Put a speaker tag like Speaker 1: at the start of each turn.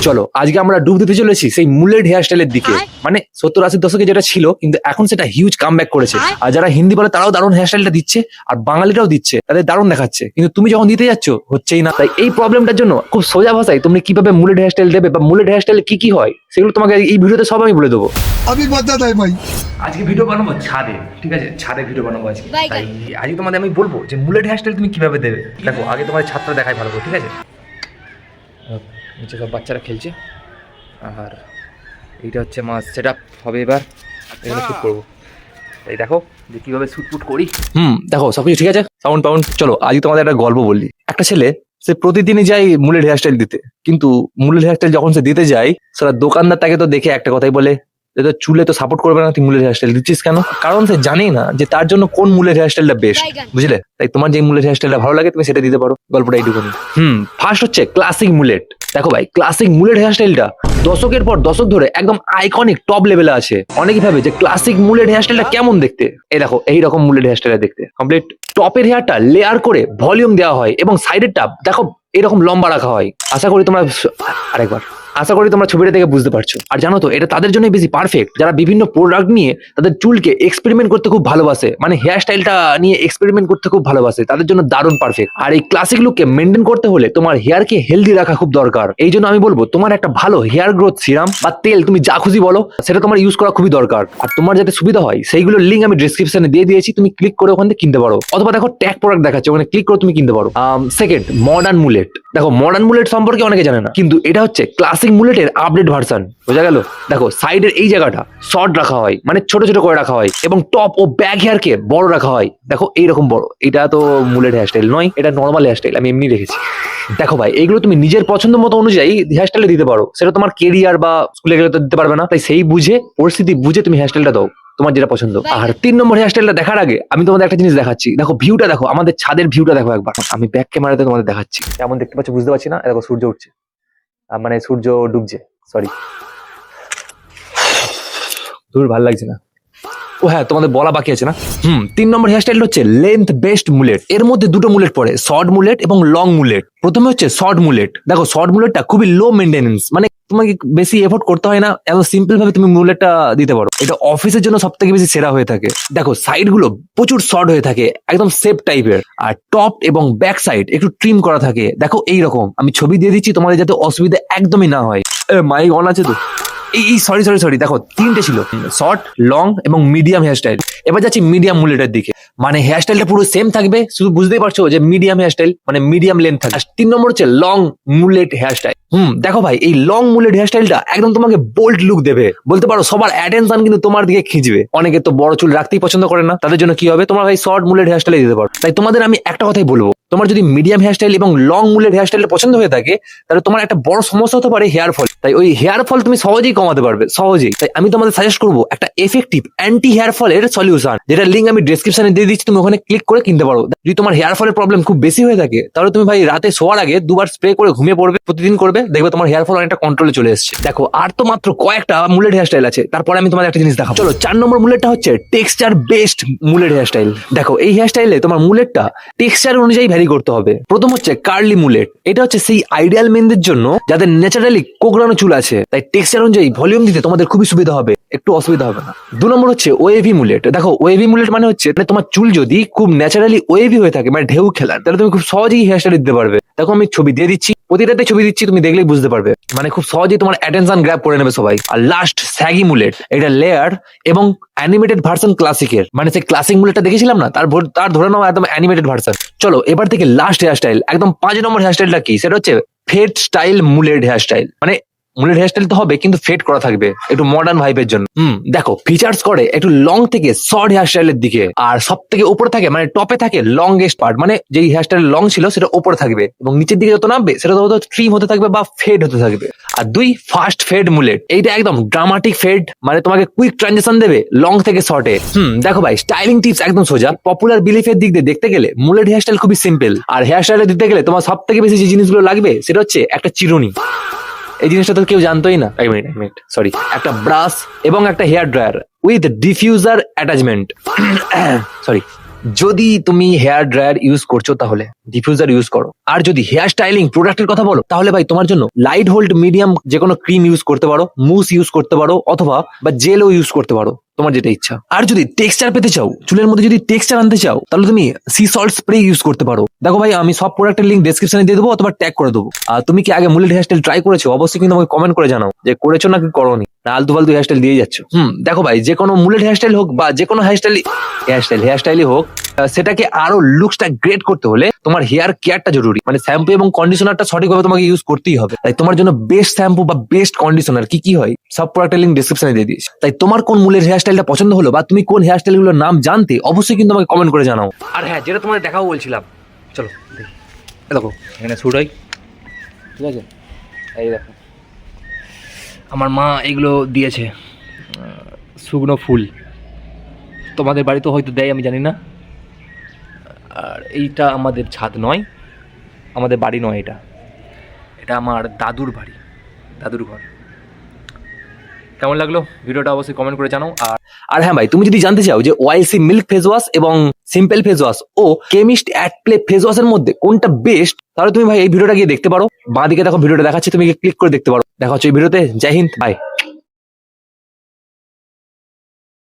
Speaker 1: চলো আজকে আমরা ডুব দিতে চলেছি সেই মুলেট হেয়ার স্টাইলের দিকে। মানে 70-80 দশকে যেটা ছিল কিন্তু এখন সেটা হিউজ কামব্যাক করেছে। আর যারা হিন্দি বলে তারাও দারুণ হেয়ার স্টাইলটা দিচ্ছে, আর বাঙালিরাও দিচ্ছে, তাদের দারুণ দেখাচ্ছে। কিন্তু তুমি যখন দিতে যাচ্ছ হচ্ছেই না। তাই এই প্রবলেমটার জন্য খুব সোজা ভাষায় তুমি কিভাবে মুলেট হেয়ার স্টাইল দেবে বা মুলেট হেয়ার স্টাইল কি কি হয় সেগুলো তোমাকে এই ভিডিওতে সব আমি বলে দেবো।
Speaker 2: अभी बता दे भाई।
Speaker 1: আজকে ভিডিও বানাবো ছাদে, ঠিক আছে? ছাদে ভিডিও বানাবো আজকে। তাই আজকে তোমাদের আমি বলবো যে মুলেট হেয়ার স্টাইল তুমি কিভাবে দেবে। দেখো আগে তোমার ছাদটা দেখাই ভালো করে, ঠিক আছে? নিচে সব বাচ্চারা খেলছে, আর এইটা হচ্ছে আমার সেট আপ হবে। এবার এখানে শ্যুট করবো, তাই দেখো যে কীভাবে শ্যুট করি। দেখো সব কিছু ঠিক আছে, সাউন্ড পাউন্ড। চলো আজকে তোমাদের একটা গল্প বললি। একটা ছেলে সে প্রতিদিনই যায় মুলেট হেয়ার স্টাইল দিতে, কিন্তু মুলেট হেয়ার স্টাইল যখন সে দিতে যায় সেটা দোকানদার তাকে তো দেখে একটা কথাই বলে, তো চুলে তো সাপোর্ট করবে না, তুই মুলের হেয়ার স্টাইল দিচ্ছিস কেন? কারণ সে জানেই না যে তার জন্য কোন মুলের হেয়ার স্টাইলটা বেস্ট, বুঝলে? তাই তোমার যে মুলের হেয়ার স্টাইলটা ভালো লাগে তুমি সেটা দিতে পারো। গল্পটা এইটুকুনি। ফার্স্ট হচ্ছে ক্লাসিক মুলেট। দেখো ভাই, ক্লাসিক মুলেট হেয়ার স্টাইলটা দশকের পর দশক ধরে একদম আইকনিক টপ লেভেলে আছে। অনেকেই ভাবে যে ক্লাসিক মুলেট হেয়ার স্টাইলটা কেমন দেখতে। এই দেখো এইরকম মুলেট হেয়ার স্টাইলটা দেখতে কমপ্লিট। টপের হেয়ারটা লেয়ার করে ভলিউম দেওয়া হয় এবং সাইডেরটা দেখো এরকম লম্বা রাখা হয়। আশা করি তোমরা ছবিটা দেখে বুঝতে পারছো। আর জানো তো এটা তাদের জন্যই বেশি পারফেক্ট যারা বিভিন্ন প্রোডাক্ট নিয়ে তাদের চুলকে এক্সপেরিমেন্ট করতে খুব ভালোবাসে, মানে হেয়ার স্টাইলটা নিয়ে এক্সপেরিমেন্ট করতে খুব ভালোবাসে, তাদের জন্য দারুণ পারফেক্ট। আর এই ক্লাসিক লুককে মেনটেন করতে হলে তোমার হেয়ারকে হেলদি রাখা খুব দরকার। এই জন্য আমি বলবো তোমার একটা ভালো হেয়ার গ্রোথ সিরাম বা তেল, তুমি যা খুশি বলো, সেটা তোমার ইউজ করা খুবই দরকার। আর তোমার যাতে সুবিধা হয় সেইগুলোর লিঙ্ক আমি ডেসক্রিপশনে দিয়ে দিয়েছি, তুমি ক্লিক করে ওখান থেকে কিনতে পারো। অথবা দেখো ট্যাগ প্রোডাক্ট দেখাচ্ছে, ওখানে ক্লিক করে তুমি কিনতে পারো। Second, modern মুলেট। দেখো মডার্ন মুলেট সম্পর্কে অনেকে জানে না, কিন্তু এটা হচ্ছে ক্লাসিক মুলেটের আপডেট ভার্সন, বোঝা গেল? দেখো সাইডের এই জায়গাটা শর্ট রাখা হয়, মানে ছোট ছোট করে রাখা হয়, এবং টপ ও ব্যাক হেয়ারকে বড় রাখা হয়। দেখো এইরকম বড়। এটা তো মুলেট হেয়ার স্টাইল নয়, এটা নর্মাল হেয়ার স্টাইল, আমি এমনি রেখেছি। দেখো ভাই, এইগুলো তুমি নিজের পছন্দ মতো অনুযায়ী হেয়ার স্টাইলে দিতে পারো। সেটা তোমার কেরিয়ার বা স্কুলে গেলে তো দিতে পারবে না, তাই সেই বুঝে পরিস্থিতি বুঝে তুমি হেয়ার স্টাইলটা দাও তোমার যেটা পছন্দ। আর 3 নম্বর হেয়ার স্টাইলটা দেখার আগে আমি তোমাদের একটা জিনিস দেখাচ্ছি। দেখো ভিউটা দেখো, আমাদের ছাদের ভিউটা দেখো একবার। আমি ব্যাক ক্যামেরাতে তোমাদের দেখাচ্ছি, কেমন দেখতে পাচ্ছ বুঝতে পারছি না? দেখো সূর্য উঠছে, মানে সূর্য ডুবছে, সরি দূর, ভালো লাগছে না। ও হ্যাঁ, তোমাদের বলা বাকি আছে না। 3 নম্বর হেয়ার স্টাইল হচ্ছে লেন্থ বেস্ট মুলেট। এর মধ্যে দুটো মুলেট পড়ে, শর্ট মুলেট এবং লং মুলেট। প্রথমে হচ্ছে শর্ট মুলেট। দেখো শর্ট মুলেটটা খুবই লো মেনটেনেন্স, মানে তোমাকে বেশি এফোর্ট করতে হয় না, এত সিম্পল ভাবে তুমি মুলেটটা দিতে পারো। এটা অফিসের জন্য সব থেকে বেশি সেরা হয়ে থাকে। দেখো সাইড গুলো প্রচুর শর্ট হয়ে থাকে, একদম সেফ টাইপের, আর টপ এবং ব্যাক সাইড একটু ট্রিম করা থাকে। দেখো এইরকম, আমি ছবি দিয়ে দিচ্ছি তোমাদের যাতে অসুবিধা একদমই না হয়। মাইক অন আছে তো? এই সরি দেখো 3টে ছিল, শর্ট, লং এবং মিডিয়াম হেয়ার স্টাইল। এবার যাচ্ছি মিডিয়াম মুলেটের দিকে, মানে হেয়ার স্টাইলটা পুরো সেম থাকবে, শুধু বুঝতেই পারছো যে মিডিয়াম হেয়ার স্টাইল মানে মিডিয়াম লেন্থ থাকবে। 3 নম্বর হচ্ছে লং মুলেট হেয়ার স্টাইল। দেখো ভাই, এই লং মুলেট হেয়ার স্টাইলটা একদম তোমাকে বোল্ড লুক দেবে, বলতে পারো সবার অ্যাটেনশন কিন্তু তোমার দিকে খিঁচবে। অনেকে তো বড় চুল রাখতেই পছন্দ করে না, তাদের জন্য কি হবে, তোমার ভাই শর্ট মুলেট হেয়ার স্টাইল দিতে পারো। তাই তোমাদের আমি একটা কথাই বলবো, তোমার যদি মিডিয়াম হেয়ার স্টাইল এবং লং মুলেট হেয়ার স্টাইল পছন্দ হয়ে থাকে, তাহলে তোমার একটা বড় সমস্যা হতে পারে হেয়ার ফল। তাই ওই হেয়ার ফল তুমি সহজেই কমাতে পারবে, সহজেই। তাই আমি তোমাদের সাজেস্ট করবো একটা এফেক্টিভ অ্যান্টি হেয়ার ফলের সলিউশন, যেটা লিঙ্ক আমি ডেসক্রিপশনে দিয়ে দিচ্ছি, তুমি ওখানে ক্লিক করে কিনতে পারো। যদি তোমার হেয়ার ফলের প্রবলেম খুব বেশি হয়ে থাকে, তাহলে তুমি ভাই রাতে শোয়ার আগে 2বার স্প্রে করে ঘুমিয়ে পড়বে, প্রতিদিন করবে, দেখবে তোমার হেয়ার ফল অনেকটা কন্ট্রোলে চলে এসেছে। দেখো আর তো মাত্র কয়েকটা মুলেট হেয়ার স্টাইল আছে, তারপরে আমি তোমাদের একটা জিনিস দেখাবো। চলো 4 নম্বর মুলেটটা হচ্ছে টেক্সচার বেস্ট মুলেট হেয়ার স্টাইল। দেখো এই হেয়ার স্টাইলে তোমার মুলেটটা টেক্সচার অনুযায়ী ভ্যারি করতে হবে। প্রথম হচ্ছে কার্লি মুলেট। এটা হচ্ছে সেই আইডিয়াল মেনদের জন্য যাদের ন্যাচারালি কোকড়ানো চুল আছে, তাই টেক্সচার অনুযায়ী ভলিউম দিতে তোমাদের খুবই সুবিধা হবে, একটু অসুবিধা হবে না। 2 নম্বর হচ্ছে ওয়েভি মুলেট। দেখো ওয়েভি মুলেট মানে হচ্ছে তোমার চুল যদি খুব ন্যাচারালি ওয়েভি হয়ে থাকে, মানে ঢেউ খেলার, তাহলে তুমি খুব সহজেই হেয়ার স্টাইল দিতে পারবে। দেখো আমি ছবি দিয়ে দিচ্ছি, প্রতিটাতে ছবি দিচ্ছি, তুমি দেখলেই বুঝতে পারবে, মানে খুব সহজেই তোমার অ্যাটেনশন গ্র্যাব করে নেবে সবাই। আর লাস্ট স্যাগি মুলেট। এটা লেয়ার এবং অ্যানিমেটেড ভার্সন ক্লাসিকের, মানে সেই ক্লাসিক মুলেটটা দেখেছিলাম না, তার ধরে নাও একদম অ্যানিমেটেড ভার্সন। চলো এবার থেকে লাস্ট হেয়ার স্টাইল, একদম 5 নম্বর হেয়ার স্টাইলটা কি, সেটা হচ্ছে ফেড স্টাইল মুলেট হেয়ার স্টাইল। মানে মুলেট হেয়ার স্টাইল তো হবে কিন্তু ফেড করা থাকবে, একটু মডার্ন ভাইবের জন্য। দেখো ফিচার্স করে একটু লং থেকে শর্ট হেয়ার স্টাইলের দিকে, আর সব থেকে উপরে থাকে মানে টপে থাকে লংগেস্ট পার্ট, মানে যেই হেয়ার স্টাইল লং ছিল সেটা উপরে থাকবে, এবং নিচের দিকে যত নামবে সেটা তো ট্রিম হতে থাকবে বা ফেড হতে থাকবে। আর 2 ফাস্ট ফেড মুলেট। এইটা একদম ড্রামাটিক ফেড, মানে তোমাকে কুইক ট্রানজিশন দেবে লং থেকে শর্টে। দেখো ভাই, স্টাইলিং টিপস একদম সোজা। পপুলার বিলিফের দিক দিয়ে দেখতে গেলে মুলেট হেয়ার স্টাইল খুবই সিম্পল, আর হেয়ার স্টাইলে দিতে গেলে তোমার সব থেকে বেশি যে জিনিসগুলো লাগবে সেটা হচ্ছে একটা চিরুনি। এই জিনিসটা তো কেউ জানতোই না। এক মিনিট সরি, একটা ব্রাশ এবং একটা hair dryer with diffuser attachment. Sorry, যদি তুমি হেয়ার ড্রায়ার ইউজ করছো তাহলে ডিফিউজার ইউজ করো। আর যদি হেয়ার স্টাইলিং প্রোডাক্টের কথা বলো তাহলে ভাই তোমার জন্য লাইট হোল্ড মিডিয়াম যে কোনো ক্রিম ইউজ করতে পারো, মুস ইউজ করতে পারো, অথবা বা জেলও ইউজ করতে পারো, তোমার যেটা ইচ্ছা। আর যদি টেক্সচার পেতে চাও, চুলের মধ্যে যদি টেক্সচার আনতে চাও, তাহলে তুমি সি সল্ট স্প্রে ইউজ করতে পারো। দেখো ভাই, আমি সব প্রোডাক্টের লিঙ্ক ডেসক্রিপশনে দিয়ে দেবো অথবা ট্যাগ করে দেবো। আর তুমি কি আগে মুলেট হেয়ার স্টাইল ট্রাই করেছো? অবশ্যই কিন্তু আমাকে কমেন্ট করে জানাও যে করেছো নাকি করোনি, না আলতু ফালতু হেয়ার স্টাইল দিয়ে যাচ্ছ। দেখো ভাই, যে কোনো মুলেট হেয়ার স্টাইল হোক বা যে কোনো হেয়ার স্টাইলই হোক, সেটাকে আরো লুকসটা গ্রেট করতে হলে তোমার হেয়ার কেয়ারটা জরুরি। মানে শ্যাম্পু এবং কন্ডিশনারটা সঠিকভাবে তোমাকে ইউজ করতেই হবে। তাই তোমার জন্য বেস্ট শ্যাম্পু বা বেস্ট কন্ডিশনার কি কি হয় সব প্রোডাক্টের লিঙ্ক ডেসক্রিপশনে দিয়ে দিয়েছি। তাই তোমার কোন মূলের হেয়ার স্টাইলটা পছন্দ হলো বা তুমি কোন হেয়ার স্টাইলগুলোর নাম জানতে, অবশ্যই কিন্তু আমাকে কমেন্ট করে জানাও। আর হ্যাঁ, যেটা তোমাদের দেখাবো বলছিলাম, চলো দেখি। দেখো এখানে শুট হয়, ঠিক আছে? এই দেখো আমার মা এগুলো দিয়েছে, শুকনো ফুল। তোমাদের বাড়িতে হয়তো দেয়, আমি জানি না। আর এইটা আমাদের ছাদ নয়, আমাদের বাড়ি নয়, এটা এটা আমার দাদুর বাড়ি, দাদুর ঘর। কেমন লাগলো ভিডিওটা অবশ্যই কমেন্ট করে জানাও। আর হ্যাঁ ভাই, তুমি যদি জানতে চাও যে ওয়াইসি মিল্ক ফেস ওয়াশ এবং সিম্পল ফেস ওয়াশ ও কেমিস্ট অ্যাট প্লে ফেস ওয়াশের মধ্যে কোনটা বেস্ট, তাহলে তুমি ভাই এই ভিডিওটা গিয়ে দেখতে পারো। বাঁ দিকে দেখো ভিডিওটা দেখাচ্ছি, তুমি ক্লিক করে দেখতে পারো। দেখা হচ্ছে এই ভিডিওতে। জয় হিন্দ, বাই।